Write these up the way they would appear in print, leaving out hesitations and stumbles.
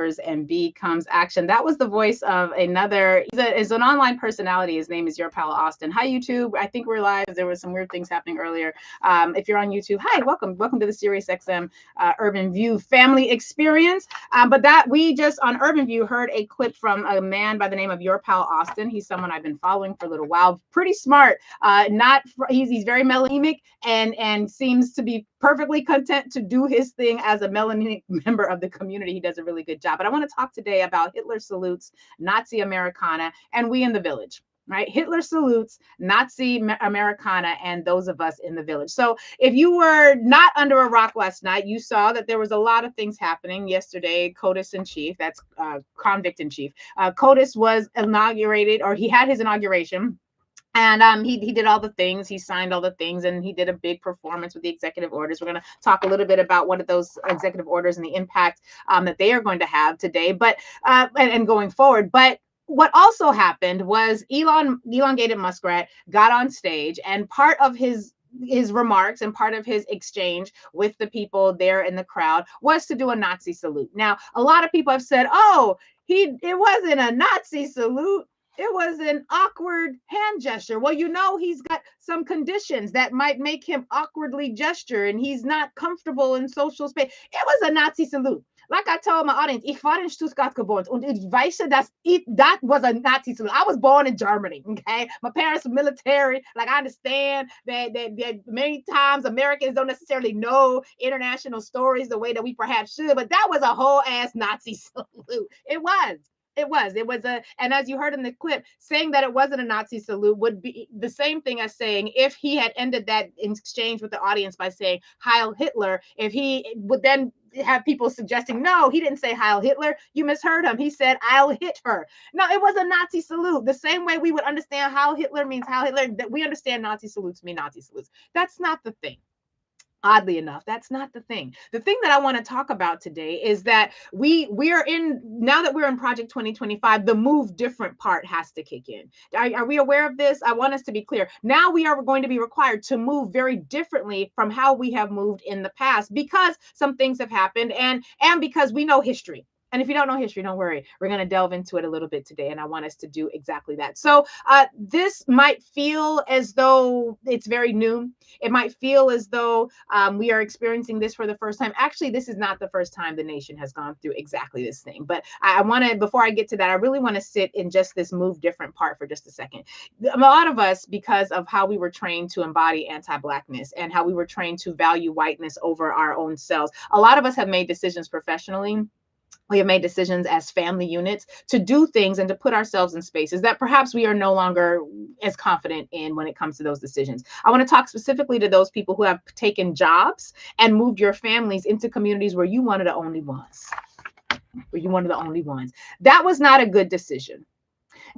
and B comes action. That was the voice of another, he's an online personality. His name is Your Pal Austin. Hi, YouTube. I think we're live. There was some weird things happening earlier. If you're on YouTube, hi, welcome to the SiriusXM Urban View family experience. But that we just on Urban View heard a clip from a man by the name of Your Pal Austin. He's someone I've been following for a little while. Pretty smart. He's very melanic and seems to be perfectly content to do his thing as a melanic member of the community. He does a really good job. But I want to talk today about Hitler salutes, Nazi Americana, and we in the village. Right? Hitler salutes, Nazi Americana, and those of us in the village. So if you were not under a rock last night, you saw that there was a lot of things happening yesterday. CODIS in chief, that's convict in chief. CODIS was inaugurated, or he had his inauguration. And he did all the things, he signed all the things, and he did a big performance with the executive orders. We're going to talk a little bit about one of those executive orders and the impact that they are going to have today, but and going forward. But what also happened was elongated muskrat got on stage, and part of his remarks and part of his exchange with the people there in the crowd was to do a Nazi salute. Now, a lot of people have said, oh, it wasn't a Nazi salute. It was an awkward hand gesture. Well, you know, he's got some conditions that might make him awkwardly gesture, and he's not comfortable in social space. It was a Nazi salute. Like I told my audience, ich war in Stuttgart geboren und ich weiß that was a Nazi salute. I was born in Germany, okay? My parents were military. Like, I understand that many times Americans don't necessarily know international stories the way that we perhaps should, but that was a whole ass Nazi salute. It was. And as you heard in the clip, saying that it wasn't a Nazi salute would be the same thing as saying, if he had ended that exchange with the audience by saying Heil Hitler, if he would then have people suggesting, no, he didn't say Heil Hitler, you misheard him, he said I'll hit her. No, it was a Nazi salute. The same way we would understand Heil Hitler means Heil Hitler, that we understand Nazi salutes mean Nazi salutes. That's not the thing. Oddly enough, that's not the thing. The thing that I want to talk about today is that now that we're in Project 2025, the move different part has to kick in. Are we aware of this? I want us to be clear. Now we are going to be required to move very differently from how we have moved in the past, because some things have happened and because we know history. And if you don't know history, don't worry. We're going to delve into it a little bit today, and I want us to do exactly that. So this might feel as though it's very new. It might feel as though we are experiencing this for the first time. Actually, this is not the first time the nation has gone through exactly this thing. But I want to, before I get to that, I really want to sit in just this move different part for just a second. A lot of us, because of how we were trained to embody anti-Blackness and how we were trained to value whiteness over our own selves, a lot of us have made decisions professionally. We have made decisions as family units to do things and to put ourselves in spaces that perhaps we are no longer as confident in when it comes to those decisions. I want to talk specifically to those people who have taken jobs and moved your families into communities where you one of the only ones. That was not a good decision.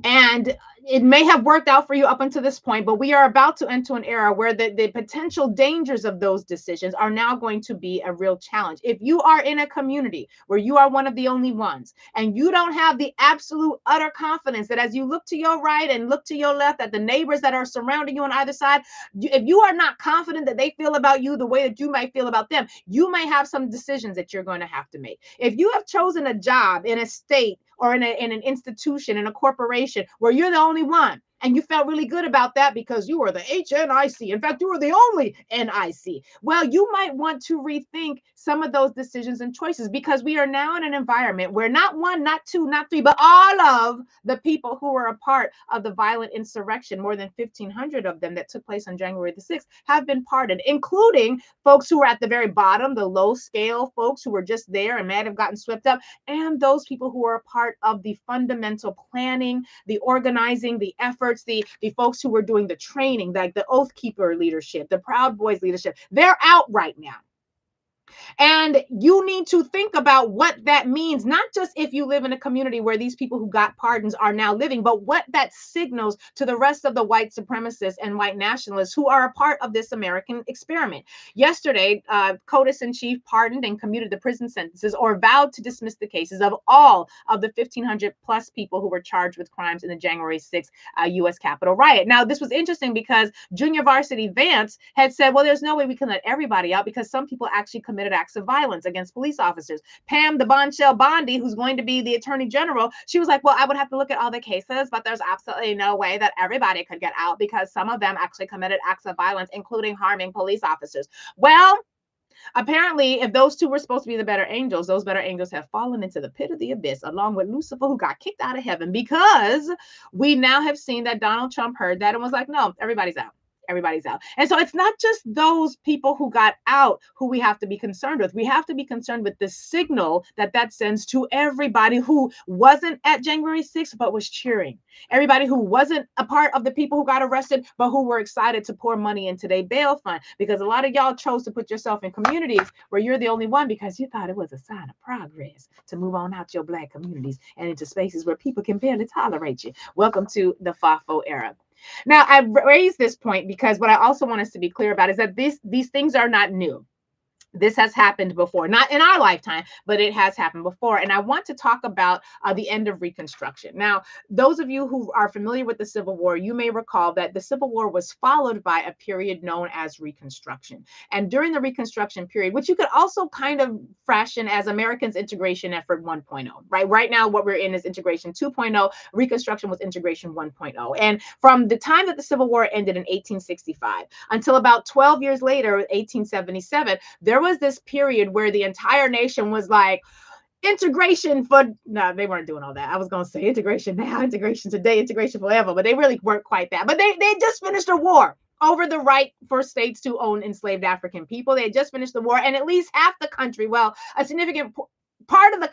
And it may have worked out for you up until this point, but we are about to enter an era where the potential dangers of those decisions are now going to be a real challenge. If you are in a community where you are one of the only ones, and you don't have the absolute utter confidence that as you look to your right and look to your left at the neighbors that are surrounding you on either side, if you are not confident that they feel about you the way that you might feel about them, you may have some decisions that you're going to have to make. If you have chosen a job in a state or in an institution, in a corporation where you're the only one, and you felt really good about that because you were the HNIC. In fact, you were the only NIC. Well, you might want to rethink some of those decisions and choices, because we are now in an environment where not one, not two, not three, but all of the people who were a part of the violent insurrection, more than 1,500 of them that took place on January the 6th, have been pardoned, including folks who were at the very bottom, the low scale folks who were just there and might have gotten swept up, and those people who are a part of the fundamental planning, the organizing, the effort, the folks who were doing the training, like the Oath Keeper leadership, the Proud Boys leadership. They're out right now. And you need to think about what that means, not just if you live in a community where these people who got pardons are now living, but what that signals to the rest of the white supremacists and white nationalists who are a part of this American experiment. Yesterday, CODIS in chief pardoned and commuted the prison sentences, or vowed to dismiss the cases of all of the 1,500 plus people who were charged with crimes in the January 6th U.S. Capitol riot. Now, this was interesting because Junior Varsity Vance had said, well, there's no way we can let everybody out because some people actually committed committed acts of violence against police officers. Pam the Bombshell Bondi, who's going to be the attorney general, she was like, well, I would have to look at all the cases, but there's absolutely no way that everybody could get out because some of them actually committed acts of violence, including harming police officers. Well, apparently, if those two were supposed to be the better angels, those better angels have fallen into the pit of the abyss, along with Lucifer, who got kicked out of heaven, because we now have seen that Donald Trump heard that and was like, no, everybody's out. Everybody's out. And so it's not just those people who got out who we have to be concerned with. We have to be concerned with the signal that that sends to everybody who wasn't at January 6th, but was cheering. Everybody who wasn't a part of the people who got arrested, but who were excited to pour money into their bail fund. Because a lot of y'all chose to put yourself in communities where you're the only one because you thought it was a sign of progress to move on out your Black communities and into spaces where people can barely tolerate you. Welcome to the FAFO era. Now, I raised this point because what I also want us to be clear about is that these things are not new. This has happened before, not in our lifetime, but it has happened before. And I want to talk about the end of Reconstruction. Now, those of you who are familiar with the Civil War, you may recall that the Civil War was followed by a period known as Reconstruction. And during the Reconstruction period, which you could also kind of fashion as Americans' integration effort 1.0, right? Right now, what we're in is integration 2.0. Reconstruction was integration 1.0. And from the time that the Civil War ended in 1865 until about 12 years later, 1877, there was this period where the entire nation was like, integration for, no, they weren't doing all that. I was going to say integration now, integration today, integration forever, but they really weren't quite that. But they just finished a war over the right for states to own enslaved African people. They had just finished the war, and at least half the country, well, a significant part of the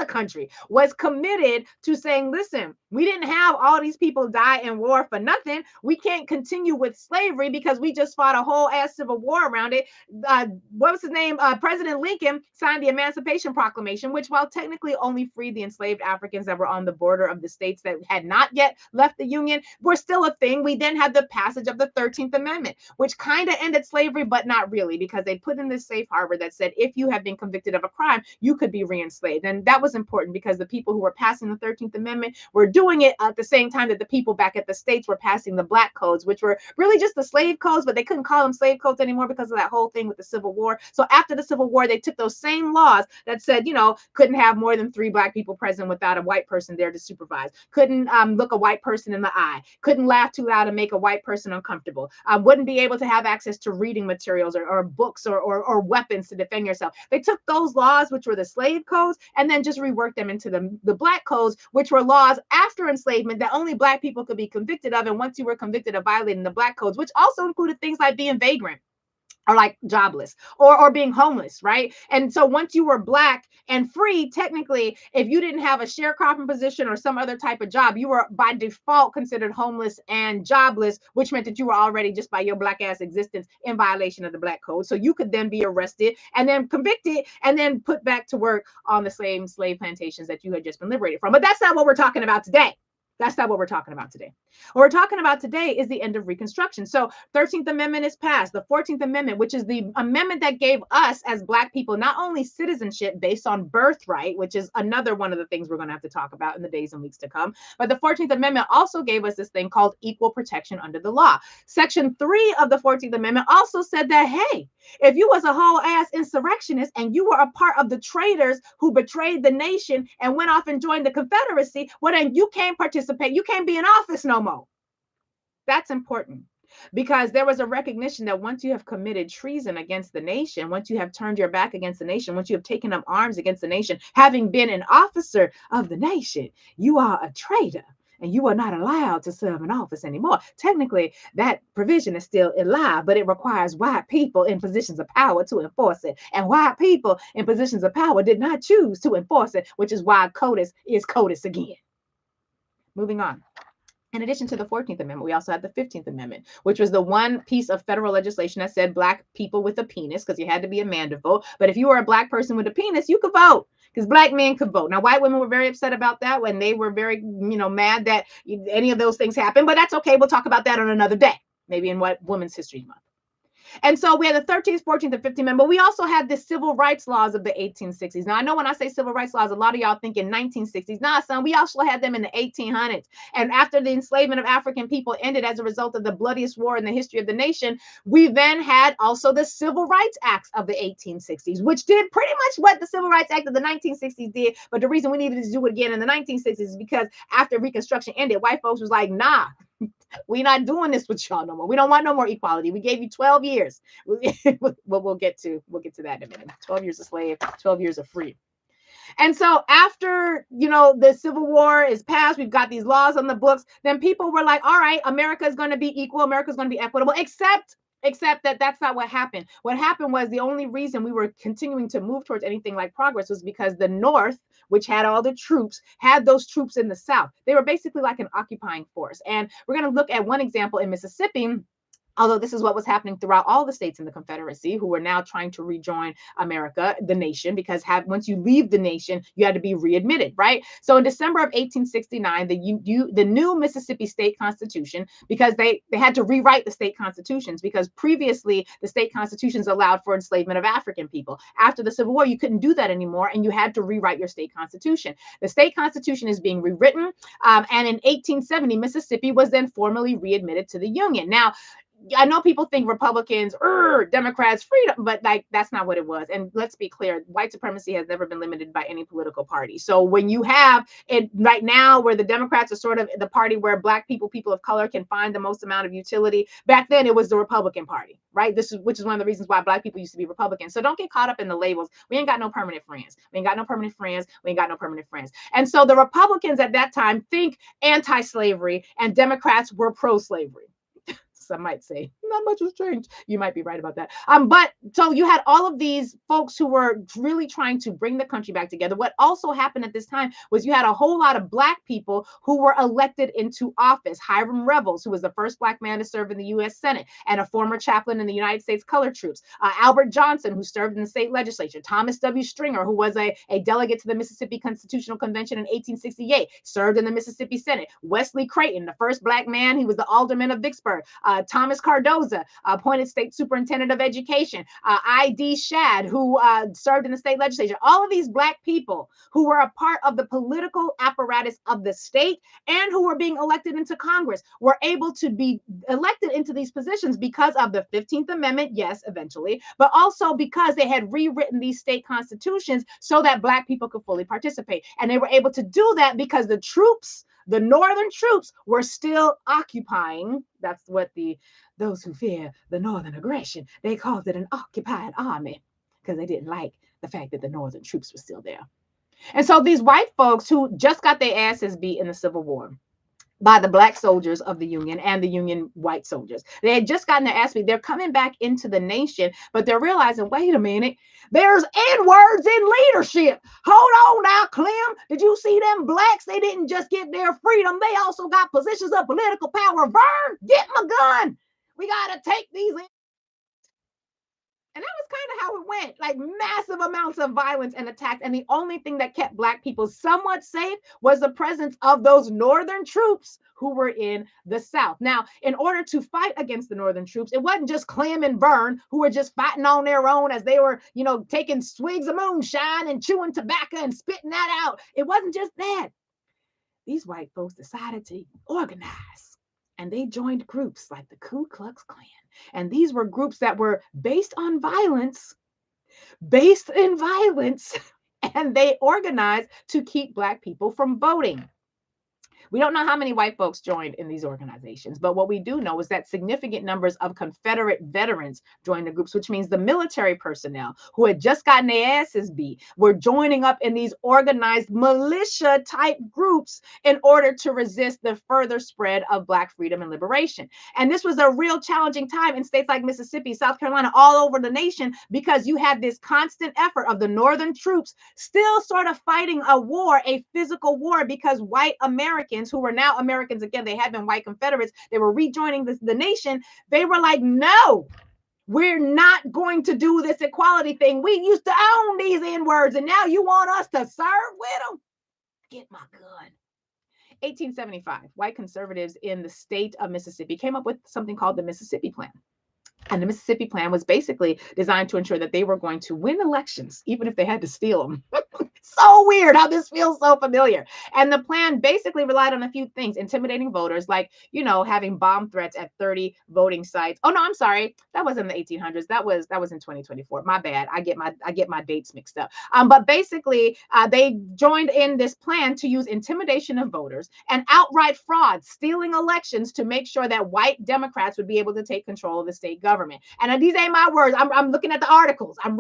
country was committed to saying, listen, we didn't have all these people die in war for nothing. We can't continue with slavery because we just fought a whole ass civil war around it. What was his name? President Lincoln signed the Emancipation Proclamation, which, while technically only freed the enslaved Africans that were on the border of the states that had not yet left the Union, were still a thing. We then had the passage of the 13th Amendment, which kind of ended slavery, but not really, because they put in this safe harbor that said, if you have been convicted of a crime, you could be re-enslaved. And that was important because the people who were passing the 13th Amendment were doing it at the same time that the people back at the states were passing the Black codes, which were really just the slave codes, but they couldn't call them slave codes anymore because of that whole thing with the Civil War. So after the Civil War, they took those same laws that said, you know, couldn't have more than 3 Black people present without a white person there to supervise, couldn't look a white person in the eye, couldn't laugh too loud and make a white person uncomfortable, wouldn't be able to have access to reading materials or books or weapons to defend yourself. They took those laws, which were the slave codes, and then just reworked them into the Black codes, which were laws after enslavement that only Black people could be convicted of. And once you were convicted of violating the Black codes, which also included things like being vagrant, or like jobless, or being homeless, right? And so once you were Black and free, technically, if you didn't have a sharecropping position or some other type of job, you were by default considered homeless and jobless, which meant that you were already, just by your Black ass existence, in violation of the Black code. So you could then be arrested and then convicted and then put back to work on the same slave plantations that you had just been liberated from. But that's not what we're talking about today. That's not what we're talking about today. What we're talking about today is the end of Reconstruction. So 13th Amendment is passed. The 14th Amendment, which is the amendment that gave us as Black people not only citizenship based on birthright, which is another one of the things we're going to have to talk about in the days and weeks to come, but the 14th Amendment also gave us this thing called equal protection under the law. Section 3 of the 14th Amendment also said that, hey, if you was a whole ass insurrectionist and you were a part of the traitors who betrayed the nation and went off and joined the Confederacy, well, then you can't participate. You can't be in office no more. That's important because there was a recognition that once you have committed treason against the nation, once you have turned your back against the nation, once you have taken up arms against the nation, having been an officer of the nation, you are a traitor. And you are not allowed to serve in office anymore. Technically, that provision is still alive, but it requires white people in positions of power to enforce it. And white people in positions of power did not choose to enforce it, which is why CODIS is CODIS again. Moving on. In addition to the 14th Amendment, we also had the 15th Amendment, which was the one piece of federal legislation that said Black people with a penis, because you had to be a man to vote. But if you were a Black person with a penis, you could vote, because Black men could vote. Now, white women were very upset about that when they were very, mad that any of those things happened. But that's okay. We'll talk about that on another day, maybe in Women's History Month. And so we had the 13th, 14th, and 15th Amendment, but we also had the civil rights laws of the 1860s. Now, I know when I say civil rights laws, a lot of y'all think in 1960s. Nah, son, we also had them in the 1800s. And after the enslavement of African people ended as a result of the bloodiest war in the history of the nation, we then had also the Civil Rights Acts of the 1860s, which did pretty much what the Civil Rights Act of the 1960s did. But the reason we needed to do it again in the 1960s is because after Reconstruction ended, white folks was like, nah, we're not doing this with y'all no more. We don't want no more equality. We gave you 12 years. We'll get to that in a minute. 12 years a slave, 12 years of free. And so after, the Civil War is passed, we've got these laws on the books, then people were like, all right, America is going to be equal. America is going to be equitable, except that that's not what happened. What happened was the only reason we were continuing to move towards anything like progress was because the North, which had all the troops, had those troops in the South. They were basically like an occupying force. And we're going to look at one example in Mississippi. Although this is what was happening throughout all the states in the Confederacy, who were now trying to rejoin America, the nation, because once you leave the nation, you had to be readmitted, right? So in December of 1869, the new Mississippi State Constitution, because they had to rewrite the state constitutions, because previously the state constitutions allowed for enslavement of African people. After the Civil War, you couldn't do that anymore, and you had to rewrite your state constitution. The state constitution is being rewritten, and in 1870, Mississippi was then formally readmitted to the Union. Now, I know people think Republicans, Democrats, freedom, but that's not what it was. And let's be clear, white supremacy has never been limited by any political party. So when you have it right now, where the Democrats are sort of the party where Black people, people of color can find the most amount of utility, back then it was the Republican Party, right? Which is one of the reasons why Black people used to be Republicans. So don't get caught up in the labels. We ain't got no permanent friends. We ain't got no permanent friends. We ain't got no permanent friends. And so the Republicans at that time think anti-slavery, and Democrats were pro-slavery. Some might say not much has changed. You might be right about that. But so you had all of these folks who were really trying to bring the country back together. What also happened at this time was you had a whole lot of Black people who were elected into office. Hiram Revels, who was the first Black man to serve in the U.S. Senate and a former chaplain in the United States Colored Troops. Albert Johnson, who served in the state legislature. Thomas W. Stringer, who was a delegate to the Mississippi Constitutional Convention in 1868, served in the Mississippi Senate. Wesley Creighton, the first Black man, he was the alderman of Vicksburg. Thomas Cardoza, appointed state superintendent of education. I.D. Shad, who served in the state legislature. All of these Black people who were a part of the political apparatus of the state and who were being elected into Congress were able to be elected into these positions because of the 15th Amendment, yes, eventually, but also because they had rewritten these state constitutions so that Black people could fully participate. And they were able to do that because the troops, the Northern troops, were still occupying. That's what those who fear the Northern aggression, they called it an occupied army, because they didn't like the fact that the Northern troops were still there. And so these white folks who just got their asses beat in the Civil War by the Black soldiers of the Union and the Union white soldiers, they had just gotten their ass beat. They're coming back into the nation, but they're realizing, wait a minute, there's N-words in leadership. Hold on now, Clem. Did you see them Blacks? They didn't just get their freedom. They also got positions of political power. Vern, get my gun. We got to take these in. And that was kind of how it went, like massive amounts of violence and attacks. And the only thing that kept Black people somewhat safe was the presence of those Northern troops who were in the South. Now, in order to fight against the Northern troops, it wasn't just Clem and Vern who were just fighting on their own as they were, taking swigs of moonshine and chewing tobacco and spitting that out. It wasn't just that. These white folks decided to organize, and they joined groups like the Ku Klux Klan. And these were groups that were based in violence, and they organized to keep Black people from voting. We don't know how many white folks joined in these organizations, but what we do know is that significant numbers of Confederate veterans joined the groups, which means the military personnel who had just gotten their asses beat were joining up in these organized militia type groups in order to resist the further spread of Black freedom and liberation. And this was a real challenging time in states like Mississippi, South Carolina, all over the nation, because you had this constant effort of the Northern troops still sort of fighting a war, a physical war, because white Americans, who were now Americans again, they had been white Confederates, they were rejoining the nation. They were like, no, we're not going to do this equality thing. We used to own these N-words, and now you want us to serve with them? Get my gun. 1875, white conservatives in the state of Mississippi came up with something called the Mississippi Plan. And the Mississippi Plan was basically designed to ensure that they were going to win elections, even if they had to steal them. So weird how this feels so familiar. And the plan basically relied on a few things: intimidating voters, like, having bomb threats at 30 voting sites. Oh no, I'm sorry. That wasn't in the 1800s. That was in 2024. My bad. I get my dates mixed up. But basically, they joined in this plan to use intimidation of voters and outright fraud, stealing elections to make sure that white Democrats would be able to take control of the state government. And these ain't my words. I'm looking at the articles. I'm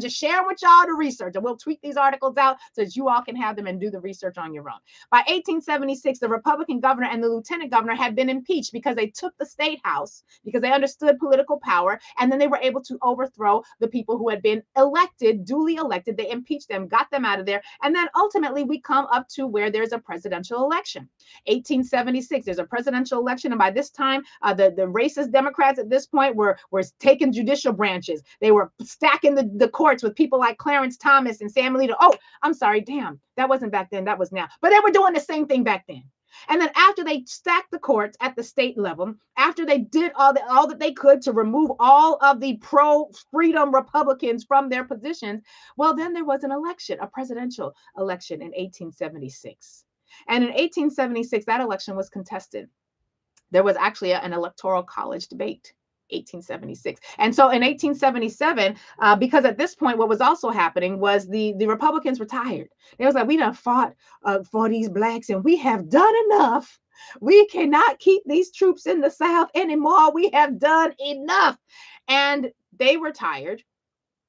just sharing with y'all the research, and we'll tweet these articles out so that you all can have them and do the research on your own. By 1876, the Republican governor and the lieutenant governor had been impeached because they took the state house, because they understood political power, and then they were able to overthrow the people who had been elected, duly elected. They impeached them, got them out of there, and then ultimately we come up to where there's a presidential election. 1876, there's a presidential election, and by this time, the racist Democrats at this point were taking judicial branches. They were stacking the courts with people like Clarence Thomas and Sam Alito. Oh, I'm sorry, damn, that wasn't back then, that was now. But they were doing the same thing back then. And then after they stacked the courts at the state level, after they did all that they could to remove all of the pro-freedom Republicans from their positions, well, then there was an election, a presidential election in 1876. And in 1876, that election was contested. There was actually an electoral college debate. 1876. And so in 1877, because at this point, what was also happening was the Republicans were tired. They was like, we done fought for these blacks and we have done enough. We cannot keep these troops in the South anymore. We have done enough. And they were tired.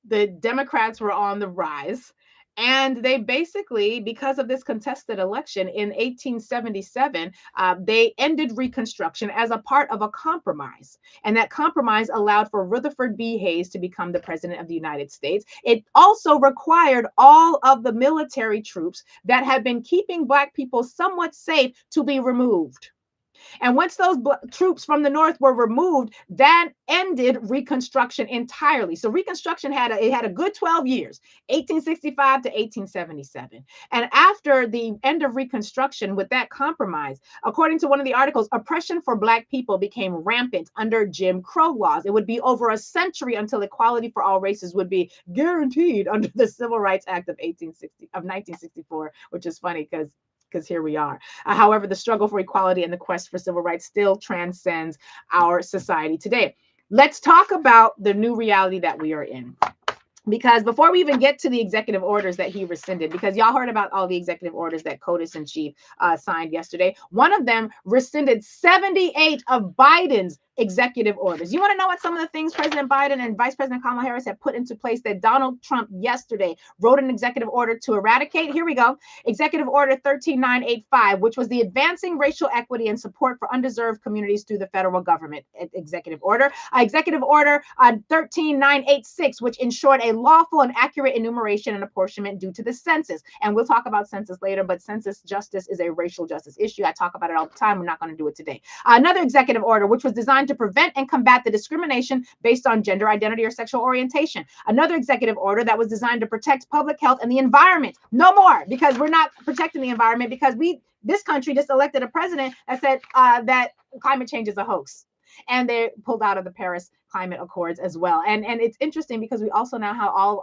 The Democrats were on the rise. And they basically, because of this contested election in 1877, they ended Reconstruction as a part of a compromise. And that compromise allowed for Rutherford B. Hayes to become the president of the United States. It also required all of the military troops that had been keeping Black people somewhat safe to be removed. And once those troops from the North were removed, that ended Reconstruction entirely. So Reconstruction had a good 12 years, 1865 to 1877. And after the end of Reconstruction, with that compromise, according to one of the articles, oppression for Black people became rampant under Jim Crow laws. It would be over a century until equality for all races would be guaranteed under the Civil Rights Act of 1964, which is funny because here we are. However, the struggle for equality and the quest for civil rights still transcends our society today. Let's talk about the new reality that we are in. Because before we even get to the executive orders that he rescinded, because y'all heard about all the executive orders that CODIS in chief signed yesterday, one of them rescinded 78 of Biden's executive orders. You want to know what some of the things President Biden and Vice President Kamala Harris have put into place that Donald Trump yesterday wrote an executive order to eradicate? Here we go. Executive Order 13985, which was the Advancing Racial Equity and Support for Undeserved Communities through the Federal Government executive order. Executive Order 13986, which ensured a lawful and accurate enumeration and apportionment due to the census. And we'll talk about census later, but census justice is a racial justice issue. I talk about it all the time. We're not going to do it today. Another executive order, which was designed to prevent and combat the discrimination based on gender identity or sexual orientation. Another executive order that was designed to protect public health and the environment. No more, because we're not protecting the environment, because this country just elected a president that said that climate change is a hoax. And they pulled out of the Paris Climate Accords as well. And it's interesting because we also now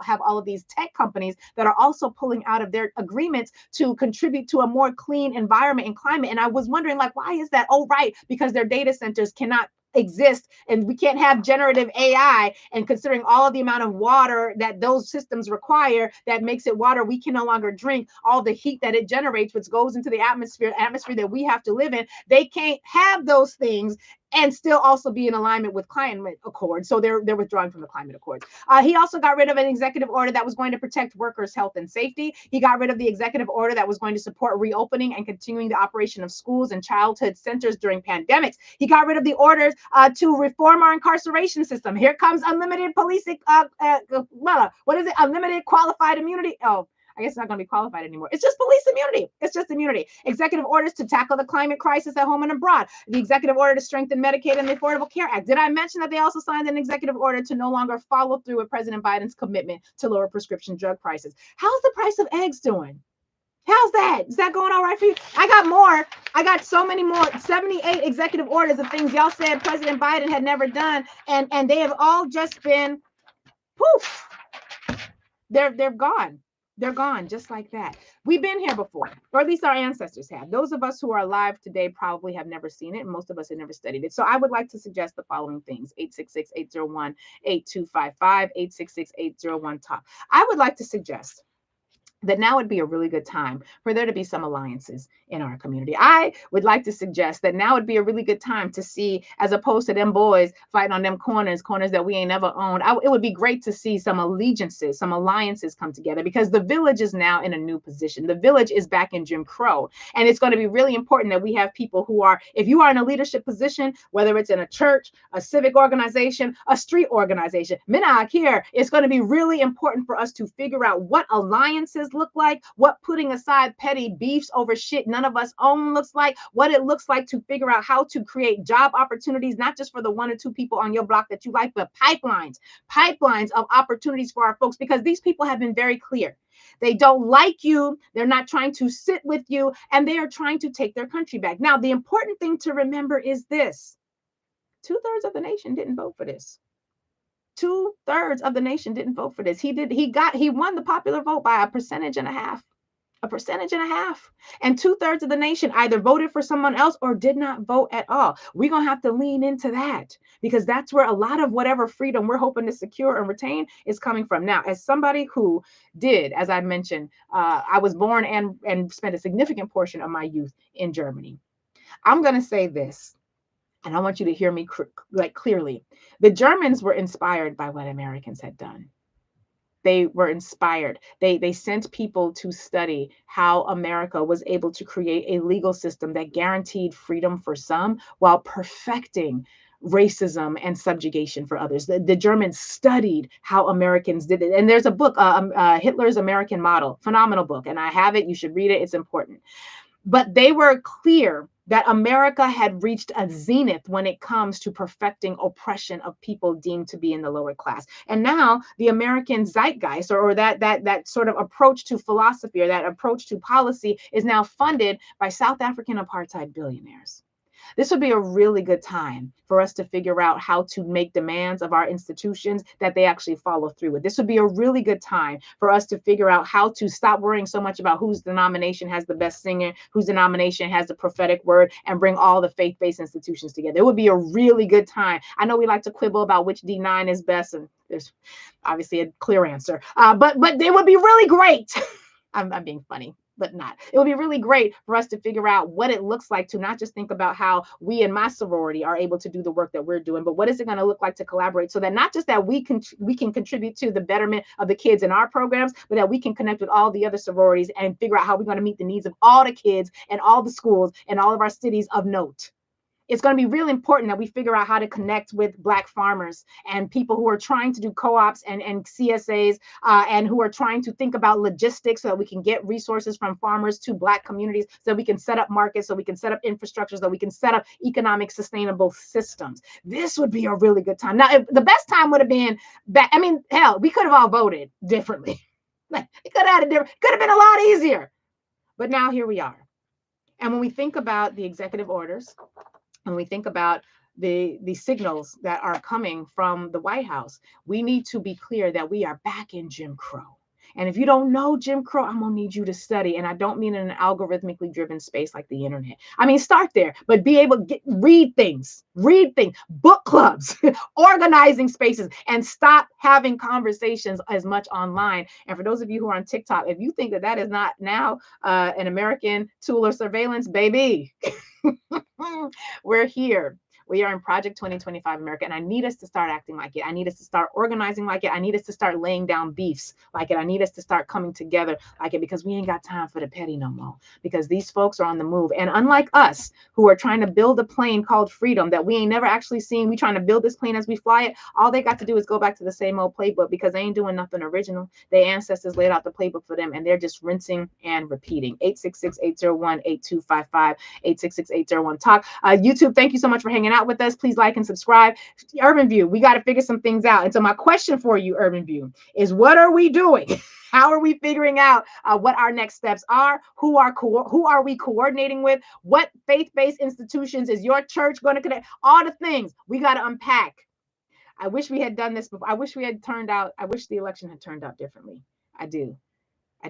have all of these tech companies that are also pulling out of their agreements to contribute to a more clean environment and climate. And I was wondering, like, why is that? Oh, right, because their data centers cannot exist and we can't have generative AI, and considering all of the amount of water that those systems require that makes it water we can no longer drink, all the heat that it generates, which goes into the atmosphere that we have to live in, they can't have those things and still also be in alignment with climate accords. So they're withdrawing from the climate accords. He also got rid of an executive order that was going to protect workers' health and safety. He got rid of the executive order that was going to support reopening and continuing the operation of schools and childhood centers during pandemics. He got rid of the orders to reform our incarceration system. Here comes unlimited policing. What is it? Unlimited qualified immunity. Oh, I guess it's not going to be qualified anymore. It's just police immunity. It's just immunity. Executive orders to tackle the climate crisis at home and abroad. The executive order to strengthen Medicaid and the Affordable Care Act. Did I mention that they also signed an executive order to no longer follow through with President Biden's commitment to lower prescription drug prices? How's the price of eggs doing? How's that? what? Is that going all right for you? I got more. I got so many more. 78 executive orders of things y'all said President Biden had never done. And they have all just been poof. They're gone. They're gone just like that. We've been here before, or at least our ancestors have. Those of us who are alive today probably have never seen it, and most of us have never studied it. So I would like to suggest the following things: 866-801-8255, 866-801-TALK. I would like to suggest that now would be a really good time for there to be some alliances in our community. I would like to suggest that now would be a really good time to see, as opposed to them boys fighting on them corners that we ain't never owned. It would be great to see some allegiances, some alliances come together, because the village is now in a new position. The village is back in Jim Crow. And it's going to be really important that we have people who are, if you are in a leadership position, whether it's in a church, a civic organization, a street organization, Minak here, it's going to be really important for us to figure out what alliances look like, what putting aside petty beefs over shit none of us own looks like, what it looks like to figure out how to create job opportunities, not just for the 1 or 2 people on your block that you like, but pipelines of opportunities for our folks, because these people have been very clear. They don't like you. They're not trying to sit with you, and they are trying to take their country back. Now, the important thing to remember is this: 2/3 of the nation didn't vote for this. 2/3 of the nation didn't vote for this. He won the popular vote by a percentage and a half. And 2/3 of the nation either voted for someone else or did not vote at all. We're going to have to lean into that, because that's where a lot of whatever freedom we're hoping to secure and retain is coming from. Now, as somebody who did, as I mentioned, I was born and spent a significant portion of my youth in Germany. I'm going to say this, and I want you to hear me clearly. The Germans were inspired by what Americans had done. They were inspired. They sent people to study how America was able to create a legal system that guaranteed freedom for some while perfecting racism and subjugation for others. The Germans studied how Americans did it. And there's a book, Hitler's American Model, phenomenal book. And I have it. You should read it. It's important. But they were clear that America had reached a zenith when it comes to perfecting oppression of people deemed to be in the lower class. And now the American zeitgeist, or that sort of approach to philosophy, or that approach to policy, is now funded by South African apartheid billionaires. This would be a really good time for us to figure out how to make demands of our institutions that they actually follow through with. This would be a really good time for us to figure out how to stop worrying so much about whose denomination has the best singer, whose denomination has the prophetic word, and bring all the faith-based institutions together. It would be a really good time. I know we like to quibble about which D9 is best, and there's obviously a clear answer, but it would be really great. I'm being funny, but not. It would be really great for us to figure out what it looks like to not just think about how we in my sorority are able to do the work that we're doing, but what is it going to look like to collaborate, so that not just that we can contribute to the betterment of the kids in our programs, but that we can connect with all the other sororities and figure out how we're going to meet the needs of all the kids and all the schools and all of our cities of note. It's going to be really important that we figure out how to connect with Black farmers and people who are trying to do co-ops and CSAs, and who are trying to think about logistics so that we can get resources from farmers to Black communities, so we can set up markets, so we can set up infrastructure, so we can set up economic sustainable systems. This would be a really good time. Now, the best time would have been back. I mean, hell, we could have all voted differently. It could have been a lot easier. But now here we are. And when we think about the executive orders, and we think about the signals that are coming from the White House, we need to be clear that we are back in Jim Crow. And if you don't know Jim Crow, I'm going to need you to study. And I don't mean in an algorithmically driven space like the internet. I mean, start there, but be able to read things, book clubs, organizing spaces, and stop having conversations as much online. And for those of you who are on TikTok, if you think that is not now an American tool or surveillance, baby, we're here. We are in Project 2025 America, and I need us to start acting like it. I need us to start organizing like it. I need us to start laying down beefs like it. I need us to start coming together like it, because we ain't got time for the petty no more, because these folks are on the move. And unlike us, who are trying to build a plane called freedom that we ain't never actually seen, we trying to build this plane as we fly it, all they got to do is go back to the same old playbook, because they ain't doing nothing original. Their ancestors laid out the playbook for them, and they're just rinsing and repeating. 866-801-8255, 866-801-TALK. YouTube, thank you so much for hanging out. out with us, please like and subscribe. Urban View, we got to figure some things out. And so my question for you, Urban View, is what are we doing? How are we figuring out what our next steps are? Who are we coordinating with? What faith-based institutions is your church going to connect? All the things we got to unpack. I wish we had done this before. I wish the election had turned out differently. I do. I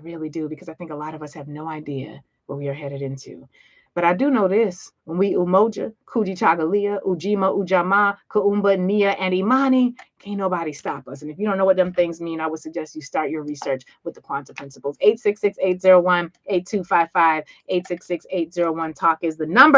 really do, because I think a lot of us have no idea where we are headed into. But I do know this: when we umoja, kuji chagalia, ujima, ujama, kuumba, nia, and imani, can't nobody stop us. And if you don't know what them things mean, I would suggest you start your research with the quantum principles. 866-801-8255, 866-801-TALK is the number.